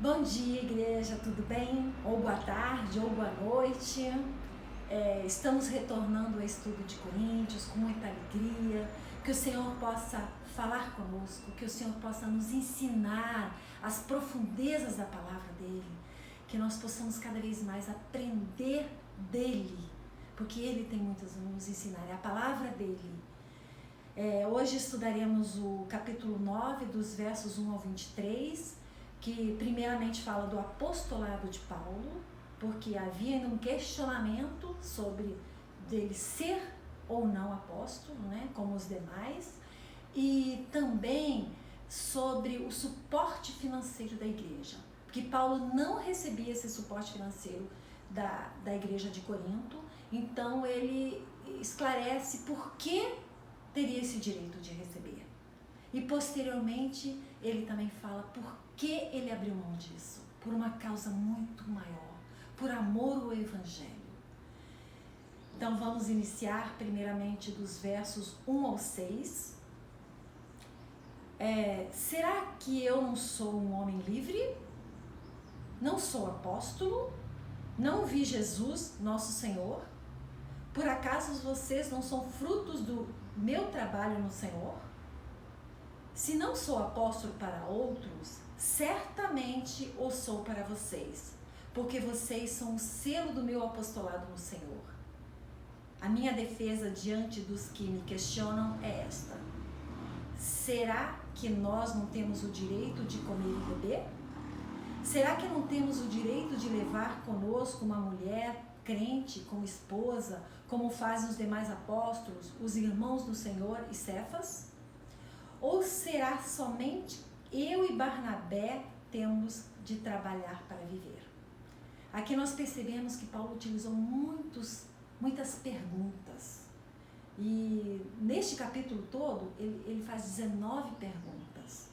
Bom dia, igreja, tudo bem? Ou boa tarde, ou boa noite. Estamos retornando ao estudo de Coríntios com muita alegria. Que o Senhor possa falar conosco, que o Senhor possa nos ensinar as profundezas da palavra dEle, que nós possamos cada vez mais aprender dEle, porque Ele tem muito a nos ensinar, é a palavra dEle. Hoje estudaremos o capítulo 9, dos versos 1 ao 23, que primeiramente fala do apostolado de Paulo, porque havia ainda um questionamento sobre dele ser ou não apóstolo, né, como os demais, e também sobre o suporte financeiro da igreja, porque Paulo não recebia esse suporte financeiro da igreja de Corinto, então ele esclarece por que teria esse direito de receber. E posteriormente ele também fala por que ele abriu mão disso, por uma causa muito maior, por amor ao Evangelho. Então vamos iniciar primeiramente dos versos 1 ao 6. Será que eu não sou um homem livre? Não sou apóstolo? Não vi Jesus, nosso Senhor? Por acaso vocês não são frutos do meu trabalho no Senhor? Se não sou apóstolo para outros, certamente o sou para vocês, porque vocês são o selo do meu apostolado no Senhor. A minha defesa diante dos que me questionam é esta: será que nós não temos o direito de comer e beber? Será que não temos o direito de levar conosco uma mulher crente como esposa, como fazem os demais apóstolos, os irmãos do Senhor e Cefas? Ou será somente eu e Barnabé temos de trabalhar para viver? Aqui nós percebemos que Paulo utilizou muitas perguntas. E neste capítulo todo, ele faz 19 perguntas.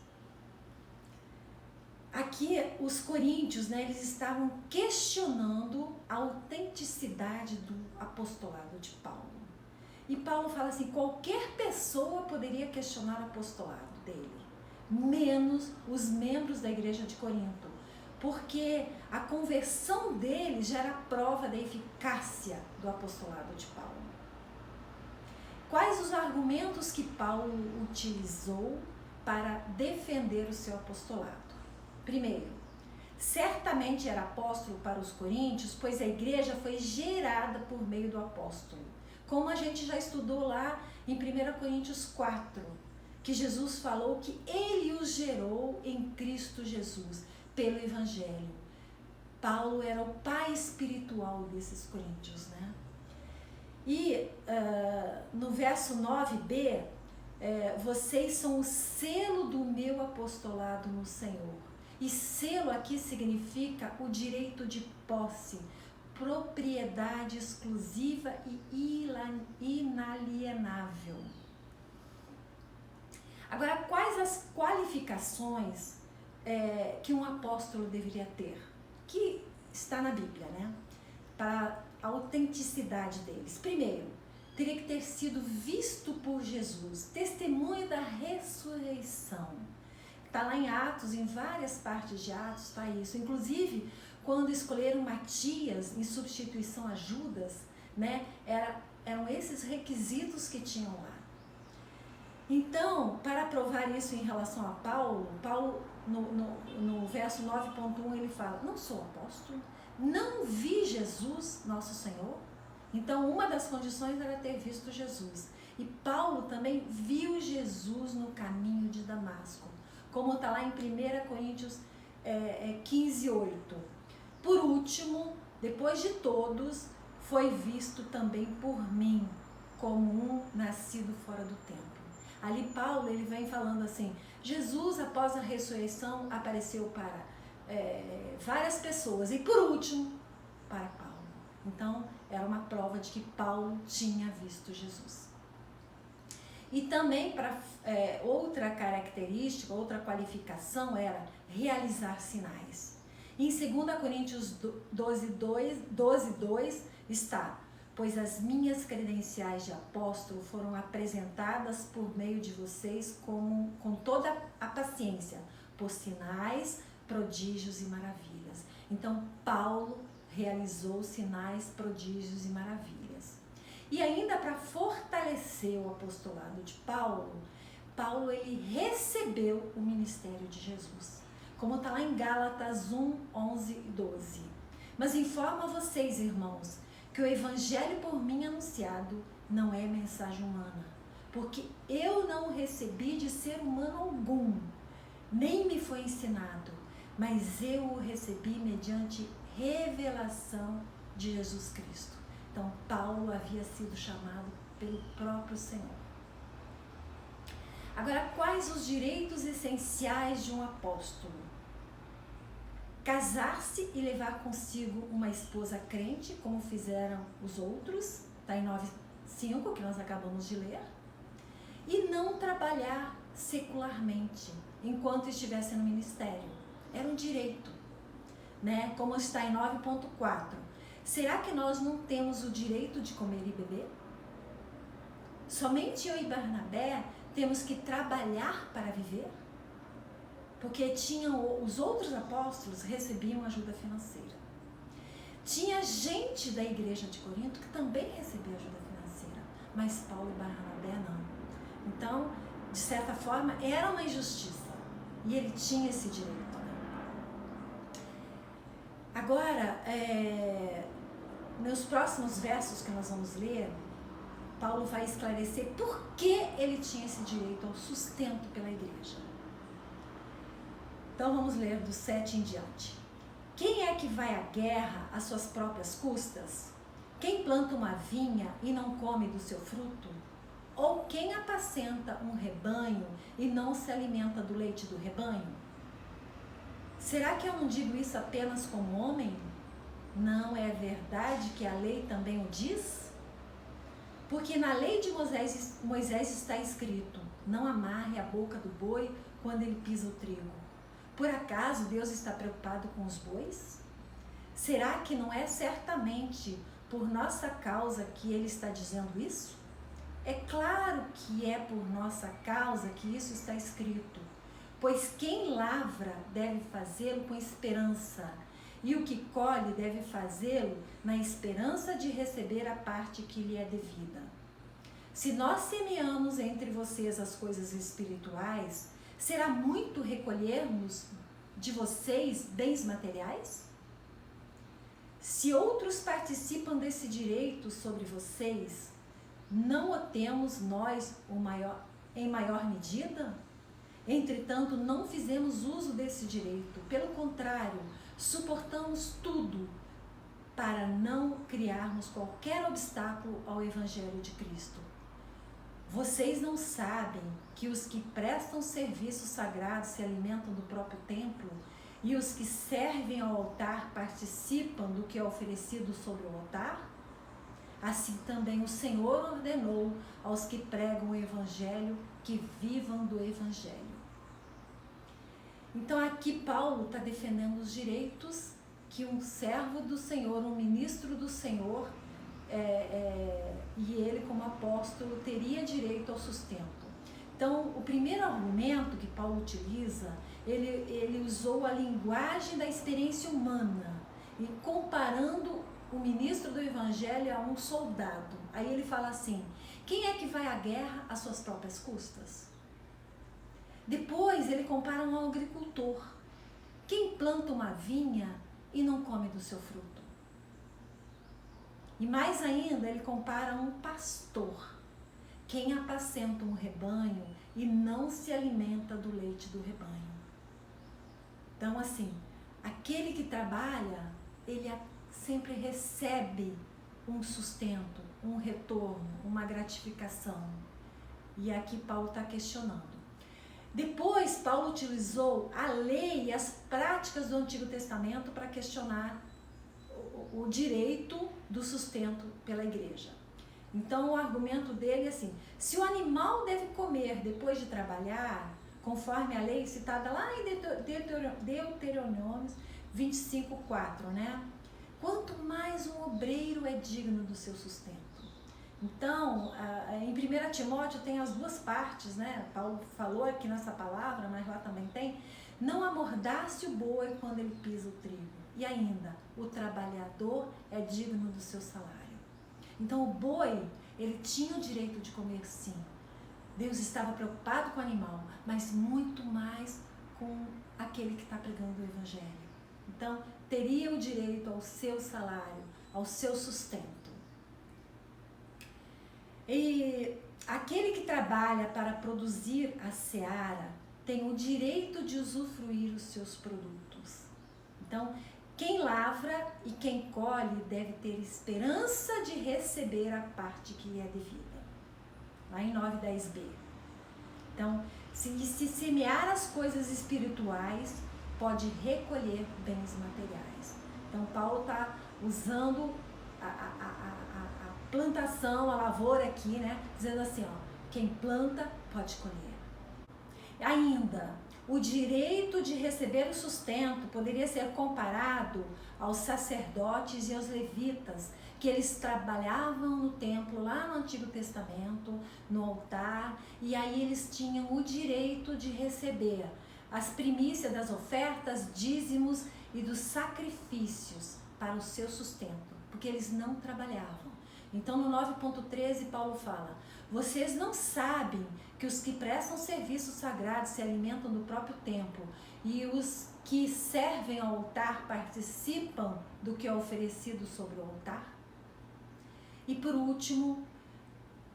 Aqui os coríntios, eles estavam questionando a autenticidade do apostolado de Paulo. E Paulo fala assim, qualquer pessoa poderia questionar o apostolado dele, menos os membros da igreja de Corinto, porque a conversão deles já era prova da eficácia do apostolado de Paulo. Quais os argumentos que Paulo utilizou para defender o seu apostolado? Primeiro, certamente era apóstolo para os coríntios, pois a igreja foi gerada por meio do apóstolo. Como a gente já estudou lá em 1 Coríntios 4, que Jesus falou que ele os gerou em Cristo Jesus, pelo Evangelho. Paulo era o pai espiritual desses coríntios, né? E no verso 9b, vocês são o selo do meu apostolado no Senhor. E selo aqui significa o direito de posse, propriedade exclusiva e inalienável. Agora, quais as qualificações que um apóstolo deveria ter? Que está na Bíblia, né? Para a autenticidade deles. Primeiro, teria que ter sido visto por Jesus, testemunho da ressurreição. Está lá em Atos, em várias partes de Atos está isso. Inclusive, quando escolheram Matias em substituição a Judas, né, eram esses requisitos que tinham lá. Então, para provar isso em relação a Paulo no verso 9.1 ele fala, não sou apóstolo, não vi Jesus, nosso Senhor. Então, uma das condições era ter visto Jesus. E Paulo também viu Jesus no caminho de Damasco, como está lá em 1 Coríntios 15:8. Por último, depois de todos, foi visto também por mim, como um nascido fora do tempo. Ali Paulo ele vem falando assim, Jesus após a ressurreição apareceu para várias pessoas e por último para Paulo. Então era uma prova de que Paulo tinha visto Jesus. E também para outra característica, outra qualificação era realizar sinais. Em 2 Coríntios 12:2 está, pois as minhas credenciais de apóstolo foram apresentadas por meio de vocês com toda a paciência, por sinais, prodígios e maravilhas. Então, Paulo realizou sinais, prodígios e maravilhas. E ainda para fortalecer o apostolado de Paulo, ele recebeu o ministério de Jesus, como está lá em Gálatas 1, 11 e 12. Mas informo a vocês, irmãos, que o evangelho por mim anunciado não é mensagem humana, porque eu não recebi de ser humano algum, nem me foi ensinado, mas eu o recebi mediante revelação de Jesus Cristo. Então, Paulo havia sido chamado pelo próprio Senhor. Agora, quais os direitos essenciais de um apóstolo? Casar-se e levar consigo uma esposa crente, como fizeram os outros, está em 9:5, que nós acabamos de ler, e não trabalhar secularmente enquanto estivesse no ministério. Era um direito, né? Como está em 9.4. Será que nós não temos o direito de comer e beber? Somente eu e Barnabé temos que trabalhar para viver? Porque os outros apóstolos recebiam ajuda financeira. Tinha gente da igreja de Corinto que também recebia ajuda financeira, mas Paulo e Barnabé não. Então, de certa forma, era uma injustiça e ele tinha esse direito. Agora, nos próximos versos que nós vamos ler, Paulo vai esclarecer por que ele tinha esse direito ao sustento pela igreja. Então vamos ler do 7 em diante. Quem é que vai à guerra às suas próprias custas? Quem planta uma vinha e não come do seu fruto? Ou quem apacenta um rebanho e não se alimenta do leite do rebanho? Será que eu não digo isso apenas como homem? Não é verdade que a lei também o diz? Porque na lei de Moisés está escrito: não amarre a boca do boi quando ele pisa o trigo. Por acaso Deus está preocupado com os bois? Será que não é certamente por nossa causa que ele está dizendo isso? É claro que é por nossa causa que isso está escrito, pois quem lavra deve fazê-lo com esperança, e o que colhe deve fazê-lo na esperança de receber a parte que lhe é devida. Se nós semeamos entre vocês as coisas espirituais, será muito recolhermos de vocês bens materiais? Se outros participam desse direito sobre vocês, não o temos nós em maior medida? Entretanto, não fizemos uso desse direito. Pelo contrário, suportamos tudo para não criarmos qualquer obstáculo ao Evangelho de Cristo. Vocês não sabem que os que prestam serviços sagrados se alimentam do próprio templo e os que servem ao altar participam do que é oferecido sobre o altar? Assim também o Senhor ordenou aos que pregam o Evangelho que vivam do Evangelho. Então aqui Paulo está defendendo os direitos que um servo do Senhor, um ministro do Senhor, e ele como apóstolo teria direito ao sustento. Então o primeiro argumento que Paulo utiliza, ele usou a linguagem da experiência humana e comparando o ministro do Evangelho a um soldado. Aí ele fala assim: quem é que vai à guerra às suas próprias custas? Depois ele compara um agricultor. Quem planta uma vinha e não come do seu fruto? E mais ainda, ele compara um pastor. Quem apacenta um rebanho e não se alimenta do leite do rebanho? Então, assim, aquele que trabalha, ele sempre recebe um sustento, um retorno, uma gratificação. E aqui Paulo está questionando. Depois, Paulo utilizou a lei e as práticas do Antigo Testamento para questionar o direito do sustento pela igreja. Então, o argumento dele é assim: se o animal deve comer depois de trabalhar, conforme a lei citada lá em Deuteronômio 25:4, né? Quanto mais um obreiro é digno do seu sustento. Então, em 1 Timóteo tem as duas partes, né? Paulo falou aqui nessa palavra, mas lá também tem. Não amordace o boi quando ele pisa o trigo. E ainda, o trabalhador é digno do seu salário. Então o boi, ele tinha o direito de comer sim. Deus estava preocupado com o animal, mas muito mais com aquele que está pregando o evangelho. Então, teria o direito ao seu salário, ao seu sustento. E aquele que trabalha para produzir a seara tem o direito de usufruir os seus produtos. Então, quem lavra e quem colhe deve ter esperança de receber a parte que lhe é devida. Lá em 9:10b. Então, se semear as coisas espirituais, pode recolher bens materiais. Então, Paulo está usando a plantação, a lavoura aqui, né? Dizendo assim, ó, quem planta pode colher. Ainda, o direito de receber o sustento poderia ser comparado aos sacerdotes e aos levitas, que eles trabalhavam no templo lá no Antigo Testamento, no altar, e aí eles tinham o direito de receber as primícias das ofertas, dízimos e dos sacrifícios para o seu sustento, porque eles não trabalhavam. Então no 9:13 Paulo fala: vocês não sabem que os que prestam serviço sagrado se alimentam do próprio templo e os que servem ao altar participam do que é oferecido sobre o altar? E por último,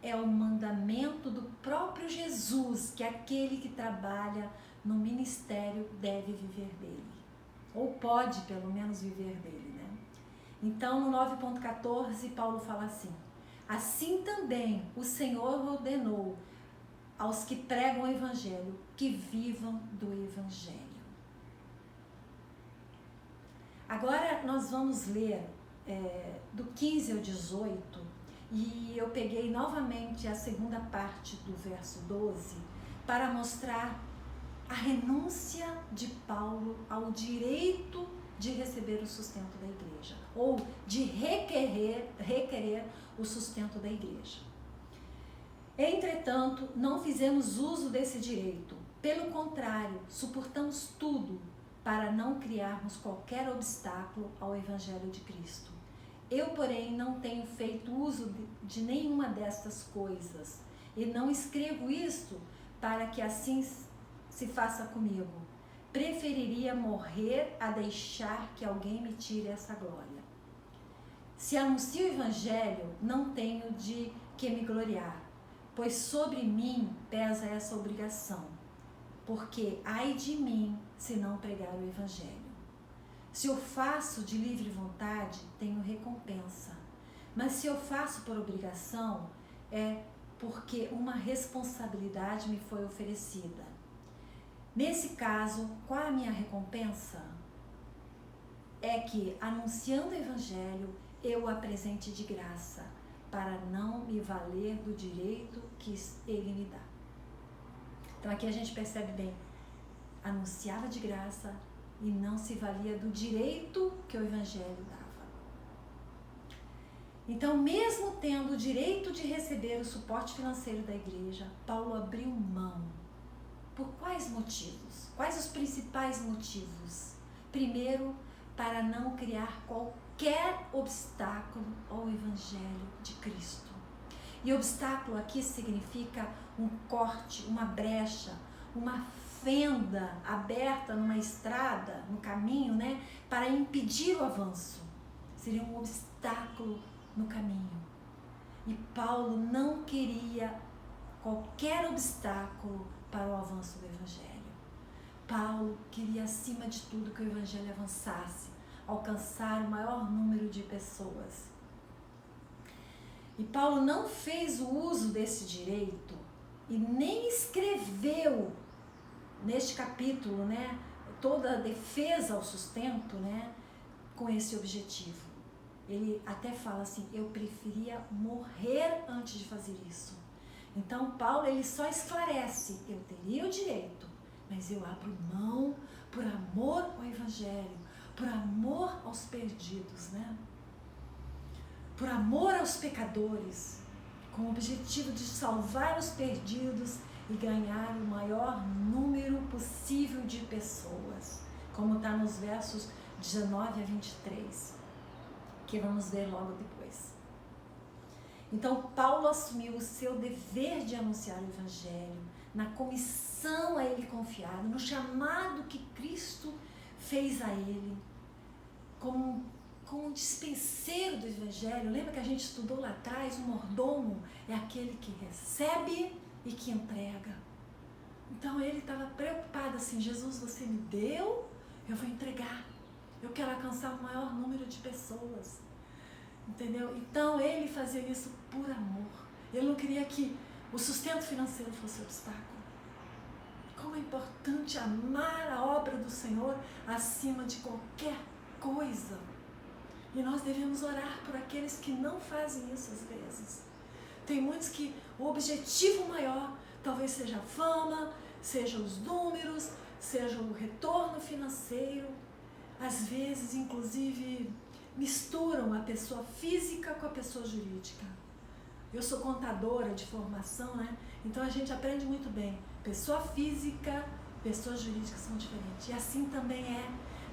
é o mandamento do próprio Jesus que aquele que trabalha no ministério deve viver dele. Ou pode, pelo menos, viver dele, né? Então, no 9:14, Paulo fala assim: assim também o Senhor ordenou aos que pregam o evangelho que vivam do evangelho. Agora nós vamos ler do 15 ao 18, e eu peguei novamente a segunda parte do verso 12 para mostrar a renúncia de Paulo ao direito de receber o sustento da igreja, ou de requerer o sustento da igreja. Entretanto, não fizemos uso desse direito. Pelo contrário, suportamos tudo para não criarmos qualquer obstáculo ao Evangelho de Cristo. Eu, porém, não tenho feito uso de nenhuma destas coisas, e não escrevo isto para que assim se faça comigo. Preferiria morrer a deixar que alguém me tire essa glória. Se anuncio o Evangelho, não tenho de que me gloriar, pois sobre mim pesa essa obrigação, porque ai de mim se não pregar o Evangelho. Se eu faço de livre vontade, tenho recompensa, mas se eu faço por obrigação, é porque uma responsabilidade me foi oferecida. Nesse caso, qual é a minha recompensa? É que, anunciando o Evangelho, eu o apresente de graça, para não me valer do direito que ele me dá. Então aqui a gente percebe bem, anunciava de graça e não se valia do direito que o Evangelho dava. Então, mesmo tendo o direito de receber o suporte financeiro da igreja, Paulo abriu mão. Por quais motivos? Quais os principais motivos? Primeiro, para não criar qualquer obstáculo ao Evangelho de Cristo. E obstáculo aqui significa um corte, uma brecha, uma fenda aberta numa estrada, no caminho, né, para impedir o avanço. Seria um obstáculo no caminho. E Paulo não queria qualquer obstáculo para o avanço do Evangelho. Paulo queria, acima de tudo, que o Evangelho avançasse, alcançar o maior número de pessoas. E Paulo não fez o uso desse direito e nem escreveu neste capítulo, né, toda a defesa ao sustento, né, com esse objetivo. Ele até fala assim: eu preferia morrer antes de fazer isso. Então Paulo, ele só esclarece: eu teria o direito, mas eu abro mão por amor ao Evangelho, por amor aos perdidos, né? Por amor aos pecadores, com o objetivo de salvar os perdidos e ganhar o maior número possível de pessoas, como está nos versos 19 a 23, que vamos ver logo depois. Então, Paulo assumiu o seu dever de anunciar o Evangelho, na comissão a ele confiada, no chamado que Cristo fez a ele, como um dispenseiro do Evangelho. Lembra que a gente estudou lá atrás? O mordomo é aquele que recebe e que entrega. Então ele estava preocupado assim: Jesus, você me deu, eu vou entregar. Eu quero alcançar o maior número de pessoas. Entendeu? Então ele fazia isso por amor. Ele não queria que o sustento financeiro fosse obstáculo. Como é importante amar a obra do Senhor acima de qualquer coisa. E nós devemos orar por aqueles que não fazem isso às vezes. Tem muitos que o objetivo maior talvez seja a fama, seja os números, seja o retorno financeiro. Às vezes, inclusive, misturam a pessoa física com a pessoa jurídica. Eu sou contadora de formação, né? Então a gente aprende muito bem. Pessoa física, pessoa jurídica são diferentes. E assim também é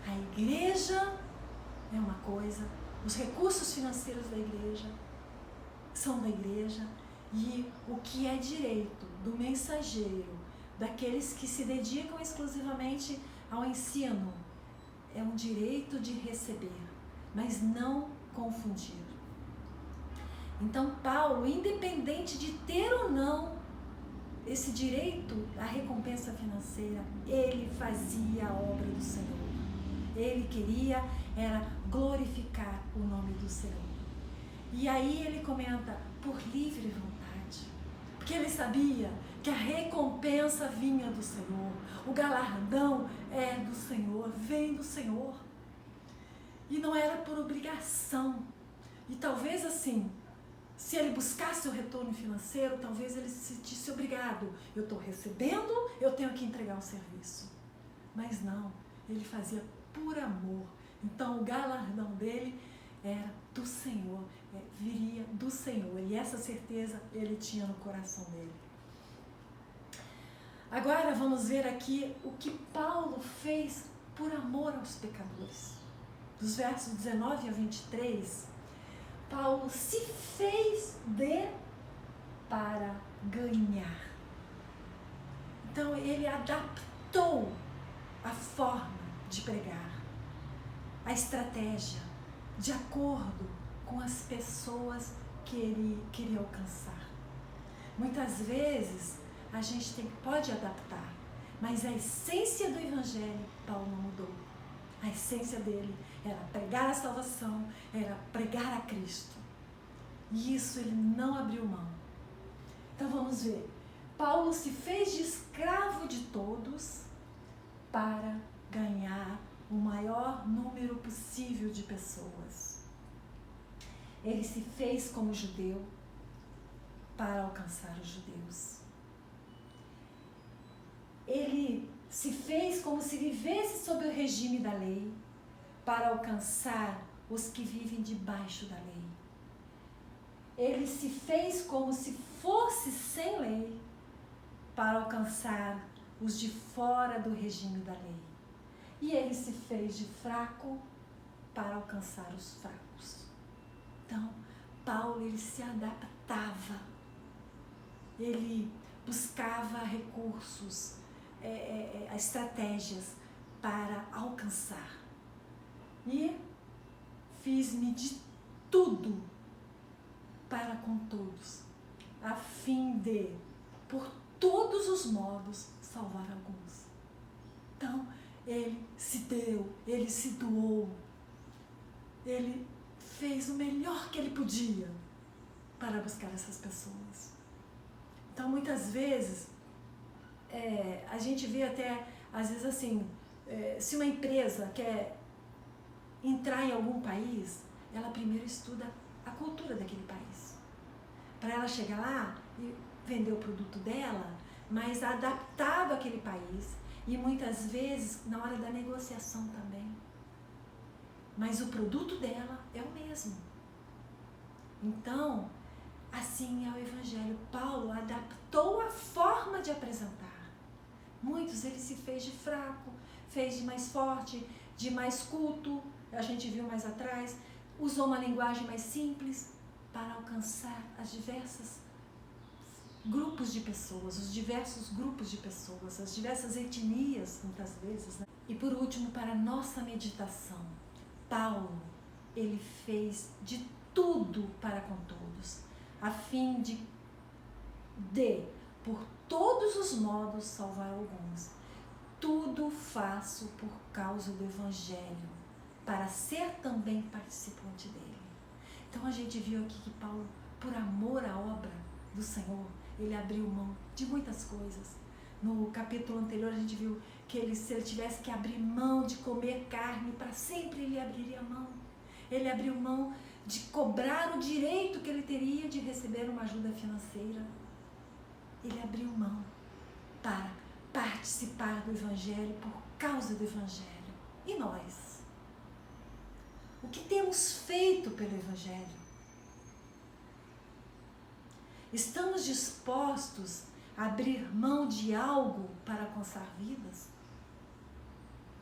a igreja. É uma coisa, os recursos financeiros da igreja são da igreja, e o que é direito do mensageiro, daqueles que se dedicam exclusivamente ao ensino, é um direito de receber, mas não confundir. Então Paulo, independente de ter ou não esse direito à recompensa financeira, ele fazia a obra do Senhor. Ele queria era glorificar o nome do Senhor. E aí ele comenta, por livre vontade, porque ele sabia que a recompensa vinha do Senhor, o galardão é do Senhor, vem do Senhor. E não era por obrigação. E talvez assim, se ele buscasse o retorno financeiro, talvez ele se sentisse obrigado. Eu estou recebendo, eu tenho que entregar o serviço. Mas não, ele fazia por amor. Então o galardão dele era do Senhor, viria do Senhor, e essa certeza ele tinha no coração dele. Agora vamos ver aqui o que Paulo fez por amor aos pecadores. Dos versos 19 a 23, Paulo se fez para ganhar. Então ele adaptou a forma de pregar, a estratégia, de acordo com as pessoas que ele queria alcançar. Muitas vezes a gente pode adaptar, mas a essência do Evangelho, Paulo não mudou. A essência dele era pregar a salvação, era pregar a Cristo. E isso ele não abriu mão. Então vamos ver. Paulo se fez de escravo de todos para ganhar o maior número possível de pessoas. Ele se fez como judeu para alcançar os judeus. Ele se fez como se vivesse sob o regime da lei para alcançar os que vivem debaixo da lei. Ele se fez como se fosse sem lei para alcançar os de fora do regime da lei. E ele se fez de fraco para alcançar os fracos. Então, Paulo, ele se adaptava. Ele buscava recursos, estratégias para alcançar. E fiz-me de tudo para com todos, a fim de, por todos os modos, salvar alguns. Então, ele se deu, ele se doou, ele fez o melhor que ele podia para buscar essas pessoas. Então, muitas vezes, a gente vê até, às vezes assim, se uma empresa quer entrar em algum país, ela primeiro estuda a cultura daquele país. Para ela chegar lá e vender o produto dela, mas adaptado àquele país. E muitas vezes na hora da negociação também. Mas o produto dela é o mesmo. Então, Assim é o Evangelho. Paulo adaptou a forma de apresentar. Muitos ele se fez de fraco, fez de mais forte, de mais culto, a gente viu mais atrás, usou uma linguagem mais simples para alcançar as diversos grupos de pessoas, os diversos grupos de pessoas, as diversas etnias, muitas vezes, né? E por último, para a nossa meditação, Paulo, ele fez de tudo para com todos, a fim de por todos os modos, salvar alguns. Tudo faço por causa do Evangelho, para ser também participante dele. Então a gente viu aqui que Paulo, por amor à obra do Senhor, ele abriu mão de muitas coisas. No capítulo anterior a gente viu que se ele tivesse que abrir mão de comer carne, para sempre ele abriria mão. Ele abriu mão de cobrar o direito que ele teria de receber uma ajuda financeira. Ele abriu mão para participar do Evangelho por causa do Evangelho. E nós? O que temos feito pelo Evangelho? Estamos dispostos a abrir mão de algo para alcançar vidas?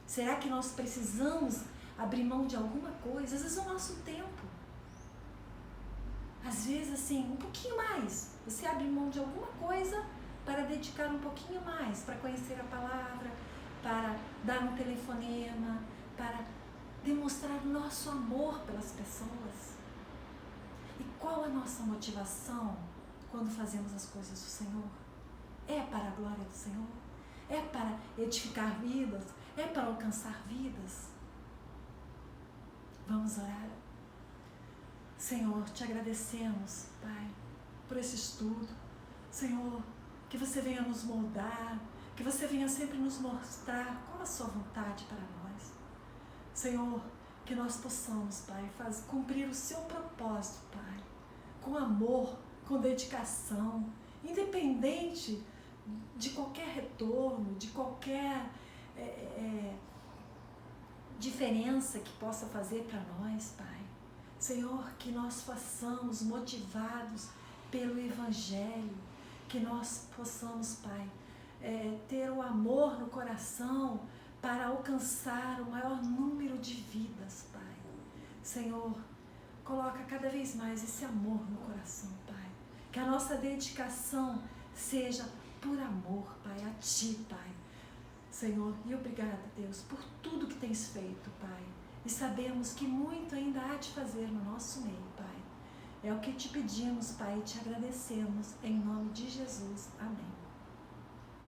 Será que nós precisamos abrir mão de alguma coisa? Às vezes o nosso tempo. Às vezes, assim, um pouquinho mais. Você abre mão de alguma coisa para dedicar um pouquinho mais, para conhecer a palavra, para dar um telefonema, para demonstrar nosso amor pelas pessoas. E qual a nossa motivação quando fazemos as coisas do Senhor? É para a glória do Senhor? É para edificar vidas? É para alcançar vidas? Vamos orar. Senhor, te agradecemos, Pai, por esse estudo. Senhor, que você venha nos moldar, que você venha sempre nos mostrar qual a sua vontade para nós. Senhor, que nós possamos, Pai, cumprir o seu propósito, Pai, com amor, com dedicação, independente de qualquer retorno, de qualquer diferença que possa fazer para nós, Pai. Senhor, que nós façamos motivados pelo Evangelho, que nós possamos, Pai, ter o amor no coração para alcançar o maior número de vidas, Pai. Senhor, coloca cada vez mais esse amor no coração, Pai. Que a nossa dedicação seja por amor, Pai, a Ti, Pai. Senhor, e obrigada, Deus, por tudo que tens feito, Pai. E sabemos que muito ainda há de fazer no nosso meio, Pai. É o que te pedimos, Pai, e te agradecemos. Em nome de Jesus. Amém.